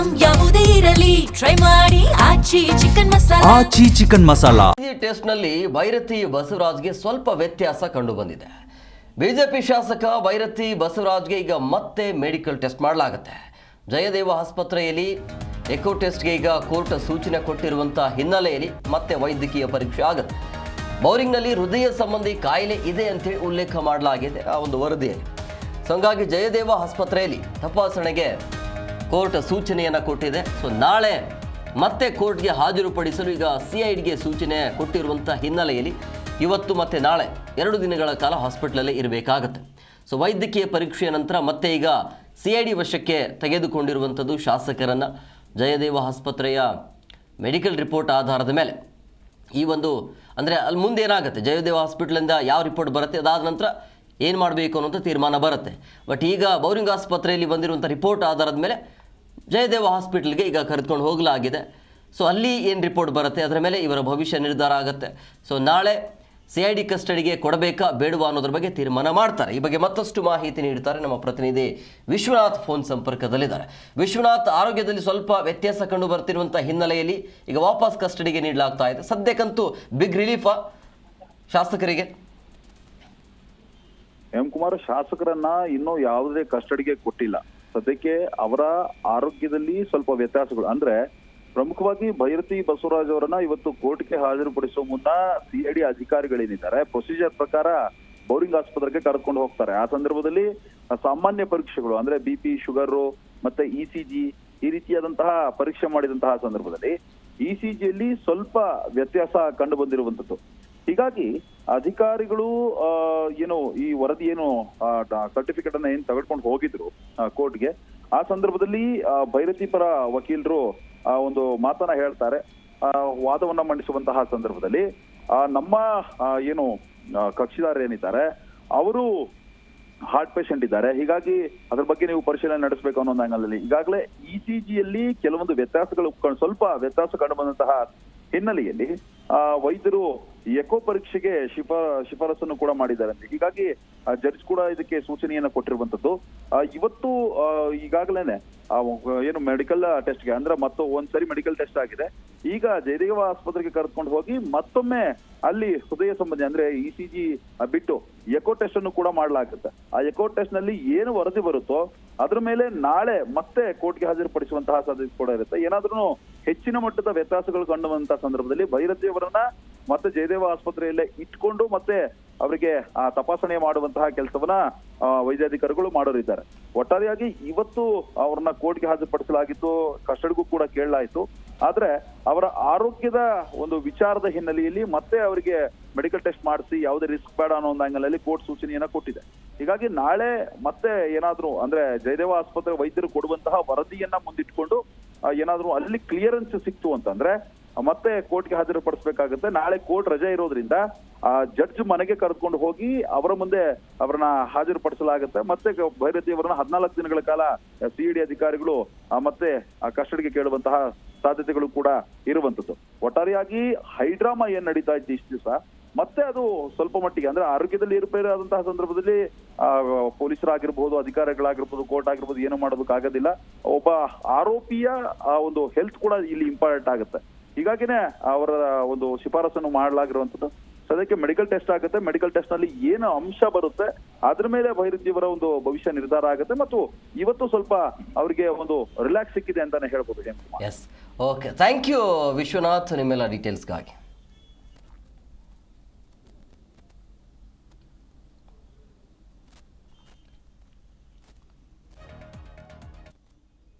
Item ಯಾವುದೇ ಇರಲಿ try ಮಾಡಿ ಆಚಿ ಚಿಕನ್ ಮಸಾಲಾ. ಆಚಿ ಚಿಕನ್ ಮಸಾಲಾ ಟೆಸ್ಟ್ ನಲ್ಲಿ ಭೈರತಿ ಬಸವರಾಜ್ಗೆ ಸ್ವಲ್ಪ ವ್ಯತ್ಯಾಸ ಕಂಡು ಬಂದಿದೆ. ಬಿಜೆಪಿ ಶಾಸಕ ಭೈರತಿ ಬಸವರಾಜ್ಗೆ ಈಗ ಮತ್ತೆ ಮೆಡಿಕಲ್ ಟೆಸ್ಟ್ ಮಾಡಲಾಗುತ್ತೆ. ಜಯದೇವ ಆಸ್ಪತ್ರೆಯಲ್ಲಿ ಎಕೋ ಟೆಸ್ಟ್ಗೆ ಈಗ ಕೋರ್ಟ್ ಸೂಚನೆ ಕೊಟ್ಟಿರುವಂಥ ಹಿನ್ನೆಲೆಯಲ್ಲಿ ಮತ್ತೆ ವೈದ್ಯಕೀಯ ಪರೀಕ್ಷೆ ಆಗುತ್ತೆ. ಬೌರಿಂಗ್ನಲ್ಲಿ ಹೃದಯ ಸಂಬಂಧಿ ಕಾಯಿಲೆ ಇದೆ ಅಂತೇಳಿ ಉಲ್ಲೇಖ ಮಾಡಲಾಗಿದೆ ಆ ಒಂದು ವರದಿಯಲ್ಲಿ. ಸೊ ಹಂಗಾಗಿ ಜಯದೇವ ಆಸ್ಪತ್ರೆಯಲ್ಲಿ ತಪಾಸಣೆಗೆ ಕೋರ್ಟ್ ಸೂಚನೆಯನ್ನು ಕೊಟ್ಟಿದೆ. ಸೊ ನಾಳೆ ಮತ್ತೆ ಕೋರ್ಟ್ಗೆ ಹಾಜರುಪಡಿಸಲು ಈಗ CIDಗೆ ಸೂಚನೆ ಕೊಟ್ಟಿರುವಂಥ ಹಿನ್ನೆಲೆಯಲ್ಲಿ ಇವತ್ತು ಮತ್ತು ನಾಳೆ 2 ದಿನಗಳ ಕಾಲ ಹಾಸ್ಪಿಟ್ಲಲ್ಲೇ ಇರಬೇಕಾಗತ್ತೆ. ಸೊ ವೈದ್ಯಕೀಯ ಪರೀಕ್ಷೆಯ ನಂತರ ಮತ್ತೆ ಈಗ CID ವಶಕ್ಕೆ ತೆಗೆದುಕೊಂಡಿರುವಂಥದ್ದು ಶಾಸಕರನ್ನು. ಜಯದೇವ ಆಸ್ಪತ್ರೆಯ ಮೆಡಿಕಲ್ ರಿಪೋರ್ಟ್ ಆಧಾರದ ಮೇಲೆ ಈ ಒಂದು ಅಂದರೆ ಅಲ್ಲಿ ಮುಂದೆ ಏನಾಗುತ್ತೆ, ಜಯದೇವ ಹಾಸ್ಪಿಟ್ಲಿಂದ ಯಾವ ರಿಪೋರ್ಟ್ ಬರುತ್ತೆ, ಅದಾದ ನಂತರ ಏನು ಮಾಡಬೇಕು ಅನ್ನೋಂಥ ತೀರ್ಮಾನ ಬರುತ್ತೆ. ಬಟ್ ಈಗ ಬೌರಿಂಗ್ ಆಸ್ಪತ್ರೆಯಲ್ಲಿ ಬಂದಿರುವಂಥ ರಿಪೋರ್ಟ್ ಆಧಾರದ ಮೇಲೆ ಜಯದೇವ ಹಾಸ್ಪಿಟಲ್ಗೆ ಈಗ ಕರೆದುಕೊಂಡು ಹೋಗಲಾಗಿದೆ. ಸೊ ಅಲ್ಲಿ ಏನು ರಿಪೋರ್ಟ್ ಬರುತ್ತೆ ಅದರ ಮೇಲೆ ಇವರ ಭವಿಷ್ಯ ನಿರ್ಧಾರ ಆಗುತ್ತೆ. ಸೊ ನಾಳೆ CID ಕಸ್ಟಡಿಗೆ ಕೊಡಬೇಕಾ ಬೇಡವಾ ಅನ್ನೋದ್ರ ಬಗ್ಗೆ ತೀರ್ಮಾನ ಮಾಡ್ತಾರೆ. ಈ ಬಗ್ಗೆ ಮತ್ತಷ್ಟು ಮಾಹಿತಿ ನೀಡ್ತಾರೆ ನಮ್ಮ ಪ್ರತಿನಿಧಿ ವಿಶ್ವನಾಥ್ ಫೋನ್ ಸಂಪರ್ಕದಲ್ಲಿದ್ದಾರೆ. ವಿಶ್ವನಾಥ್, ಆರೋಗ್ಯದಲ್ಲಿ ಸ್ವಲ್ಪ ವ್ಯತ್ಯಾಸ ಕಂಡು ಬರ್ತಿರುವಂಥ ಹಿನ್ನೆಲೆಯಲ್ಲಿ ಈಗ ವಾಪಸ್ ಕಸ್ಟಡಿಗೆ ನೀಡಲಾಗ್ತಾ ಇದೆ. ಸದ್ಯಕ್ಕಂತೂ ಬಿಗ್ ರಿಲೀಫಾ ಶಾಸಕರಿಗೆ? ಎಂ ಕುಮಾರ್, ಶಾಸಕರನ್ನ ಇನ್ನೂ ಯಾವುದೇ ಕಸ್ಟಡಿಗೆ ಕೊಟ್ಟಿಲ್ಲ. ಸದ್ಯಕ್ಕೆ ಅವರ ಆರೋಗ್ಯದಲ್ಲಿ ಸ್ವಲ್ಪ ವ್ಯತ್ಯಾಸಗಳು ಅಂದ್ರೆ ಪ್ರಮುಖವಾಗಿ ಭೈರತಿ ಬಸವರಾಜ್ ಅವರನ್ನ ಇವತ್ತು ಕೋರ್ಟ್ಗೆ ಹಾಜರುಪಡಿಸುವ ಮುನ್ನ CID ಅಧಿಕಾರಿಗಳೇನಿದ್ದಾರೆ ಪ್ರೊಸೀಜರ್ ಪ್ರಕಾರ ಬೌರಿಂಗ್ ಆಸ್ಪತ್ರೆಗೆ ಕರೆದುಕೊಂಡು ಹೋಗ್ತಾರೆ. ಆ ಸಂದರ್ಭದಲ್ಲಿ ಸಾಮಾನ್ಯ ಪರೀಕ್ಷೆಗಳು ಅಂದ್ರೆ BP, ಶುಗರು ಮತ್ತೆ ECG ಈ ರೀತಿಯಾದಂತಹ ಪರೀಕ್ಷೆ ಮಾಡಿದಂತಹ ಸಂದರ್ಭದಲ್ಲಿ ECGಯಲ್ಲಿ ಸ್ವಲ್ಪ ವ್ಯತ್ಯಾಸ ಕಂಡು ಬಂದಿರುವಂತದ್ದು. ಹೀಗಾಗಿ ಅಧಿಕಾರಿಗಳು ಏನು ಈ ವರದಿ ಏನು ಸರ್ಟಿಫಿಕೇಟ್ ಅನ್ನ ಏನ್ ತೆಗೆದುಕೊಂಡು ಹೋಗಿದ್ರು ಕೋರ್ಟ್ಗೆ, ಆ ಸಂದರ್ಭದಲ್ಲಿ ಭೈರತಿ ಪರ ವಕೀಲರು ಒಂದು ಮಾತನ್ನ ಹೇಳ್ತಾರೆ. ವಾದವನ್ನ ಮಂಡಿಸುವಂತಹ ಸಂದರ್ಭದಲ್ಲಿ ನಮ್ಮ ಏನು ಕಕ್ಷಿದಾರ ಏನಿದ್ದಾರೆ ಅವರು ಹಾರ್ಟ್ ಪೇಷಂಟ್ ಇದ್ದಾರೆ, ಹೀಗಾಗಿ ಅದ್ರ ಬಗ್ಗೆ ನೀವು ಪರಿಶೀಲನೆ ನಡೆಸಬೇಕು ಅನ್ನೋ ಆಂಗಲಲ್ಲಿ ಈಗಾಗಲೇ ECGಯಲ್ಲಿ ಕೆಲವೊಂದು ವ್ಯತ್ಯಾಸಗಳು ಸ್ವಲ್ಪ ವ್ಯತ್ಯಾಸ ಕಂಡು ಬಂದಂತಹ ಹಿನ್ನೆಲೆಯಲ್ಲಿ ವೈದ್ಯರು ಎಕೋ ಪರೀಕ್ಷೆಗೆ ಶಿಫಾರಸನ್ನು ಕೂಡ ಮಾಡಿದ್ದಾರೆ. ಹೀಗಾಗಿ ಜಡ್ಜ್ ಕೂಡ ಇದಕ್ಕೆ ಸೂಚನೆಯನ್ನ ಕೊಟ್ಟಿರುವಂತದ್ದು. ಇವತ್ತು ಈಗಾಗಲೇ ಏನು ಮೆಡಿಕಲ್ ಟೆಸ್ಟ್ಗೆ ಅಂದ್ರೆ ಒಂದ್ಸರಿ ಮೆಡಿಕಲ್ ಟೆಸ್ಟ್ ಆಗಿದೆ. ಈಗ ಜಯದೇವ ಆಸ್ಪತ್ರೆಗೆ ಕರೆದುಕೊಂಡು ಹೋಗಿ ಮತ್ತೊಮ್ಮೆ ಅಲ್ಲಿ ಹೃದಯ ಸಂಬಂಧಿ ಅಂದ್ರೆ ECG ಬಿಟ್ಟು ಎಕೋ ಟೆಸ್ಟ್ ಅನ್ನು ಕೂಡ ಮಾಡಲಾಗುತ್ತೆ. ಆ ಎಕೋ ಟೆಸ್ಟ್ ನಲ್ಲಿ ಏನು ವರದಿ ಬರುತ್ತೋ ಅದ್ರ ಮೇಲೆ ನಾಳೆ ಮತ್ತೆ ಕೋರ್ಟ್ಗೆ ಹಾಜರುಪಡಿಸುವಂತಹ ಸಾಧ್ಯತೆ ಕೂಡ ಇರುತ್ತೆ. ಏನಾದ್ರೂ ಹೆಚ್ಚಿನ ಮಟ್ಟದ ವ್ಯತ್ಯಾಸಗಳು ಕಂಡು ಬಂದಂತಹ ಸಂದರ್ಭದಲ್ಲಿ ಭೈರತಿ ಅವರನ್ನ ಮತ್ತೆ ಜಯದೇವ ಆಸ್ಪತ್ರೆಯಲ್ಲೇ ಇಟ್ಕೊಂಡು ಮತ್ತೆ ಅವರಿಗೆ ತಪಾಸಣೆ ಮಾಡುವಂತಹ ಕೆಲಸವನ್ನ ವೈದ್ಯಾಧಿಕಾರಿಗಳು ಮಾಡೋರಿದ್ದಾರೆ. ಒಟ್ಟಾರೆಯಾಗಿ ಇವತ್ತು ಅವ್ರನ್ನ ಕೋರ್ಟ್ಗೆ ಹಾಜರುಪಡಿಸಲಾಗಿತ್ತು, ಕಸ್ಟಡಿಗೂ ಕೂಡ ಕೇಳಲಾಯಿತು. ಆದ್ರೆ ಅವರ ಆರೋಗ್ಯದ ಒಂದು ವಿಚಾರದ ಹಿನ್ನೆಲೆಯಲ್ಲಿ ಮತ್ತೆ ಅವರಿಗೆ ಮೆಡಿಕಲ್ ಟೆಸ್ಟ್ ಮಾಡಿಸಿ ಯಾವುದೇ ರಿಸ್ಕ್ ಬೇಡ ಅನ್ನೋ ಒಂದು ಆಂಗಲಲ್ಲಿ ಕೋರ್ಟ್ ಸೂಚನೆಯನ್ನ ಕೊಟ್ಟಿದೆ. ಹೀಗಾಗಿ ನಾಳೆ ಮತ್ತೆ ಏನಾದ್ರೂ ಅಂದ್ರೆ ಜಯದೇವ ಆಸ್ಪತ್ರೆ ವೈದ್ಯರು ಕೊಡುವಂತಹ ವರದಿಯನ್ನ ಮುಂದಿಟ್ಕೊಂಡು ಏನಾದ್ರೂ ಅಲ್ಲಿ ಕ್ಲಿಯರೆನ್ಸ್ ಸಿಕ್ತು ಅಂತಂದ್ರೆ ಮತ್ತೆ ಕೋರ್ಟ್ಗೆ ಹಾಜರುಪಡಿಸಬೇಕಾಗುತ್ತೆ. ನಾಳೆ ಕೋರ್ಟ್ ರಜೆ ಇರೋದ್ರಿಂದ ಜಡ್ಜ್ ಮನೆಗೆ ಕರೆದುಕೊಂಡು ಹೋಗಿ ಅವರ ಮುಂದೆ ಅವರನ್ನ ಹಾಜರುಪಡಿಸಲಾಗುತ್ತೆ. ಮತ್ತೆ ಭೈರತಿ ಅವರನ್ನ 14 ದಿನಗಳ ಕಾಲ CID ಅಧಿಕಾರಿಗಳು ಮತ್ತೆ ಕಸ್ಟಡಿಗೆ ಕೇಳುವಂತಹ ಸಾಧ್ಯತೆಗಳು ಕೂಡ ಇರುವಂತದ್ದು. ಒಟ್ಟಾರೆಯಾಗಿ ಹೈಡ್ರಾಮಾ ಏನ್ ನಡೀತಾ ಇತ್ತು ಇಷ್ಟು ದಿವಸ ಮತ್ತೆ ಅದು ಸ್ವಲ್ಪ ಮಟ್ಟಿಗೆ ಅಂದ್ರೆ ಆರೋಗ್ಯದಲ್ಲಿ ಏರುಪೇರಾದಂತಹ ಸಂದರ್ಭದಲ್ಲಿ ಪೊಲೀಸರಾಗಿರ್ಬಹುದು, ಅಧಿಕಾರಿಗಳಾಗಿರ್ಬೋದು, ಕೋರ್ಟ್ ಆಗಿರ್ಬೋದು ಏನು ಮಾಡೋದಕ್ಕಾಗೋದಿಲ್ಲ. ಒಬ್ಬ ಆರೋಪಿಯ ಒಂದು ಹೆಲ್ತ್ ಕೂಡ ಇಲ್ಲಿ ಇಂಪಾರ್ಟೆಂಟ್ ಆಗುತ್ತೆ. ಹೀಗಾಗಿನೇ ಅವರ ಒಂದು ಶಿಫಾರಸನ್ನು ಮಾಡಲಾಗಿರುವಂತದ್ದು. ಸದ್ಯಕ್ಕೆ ಮೆಡಿಕಲ್ ಟೆಸ್ಟ್ ಆಗುತ್ತೆ. ಮೆಡಿಕಲ್ ಟೆಸ್ಟ್ ನಲ್ಲಿ ಏನು ಅಂಶ ಬರುತ್ತೆ ಅದ್ರ ಮೇಲೆ ಭೈರತಿಯವರ ಒಂದು ಭವಿಷ್ಯ ನಿರ್ಧಾರ ಆಗುತ್ತೆ. ಮತ್ತು ಇವತ್ತು ಸ್ವಲ್ಪ ಅವರಿಗೆ ಒಂದು ರಿಲ್ಯಾಕ್ಸ್ ಸಿಕ್ಕಿದೆ ಅಂತಾನೆ ಹೇಳ್ಬೋದು. Yes, okay, thank you Vishwanath ನಿಮ್ಮೆಲ್ಲ ಡೀಟೇಲ್ಸ್ಗಾಗಿ.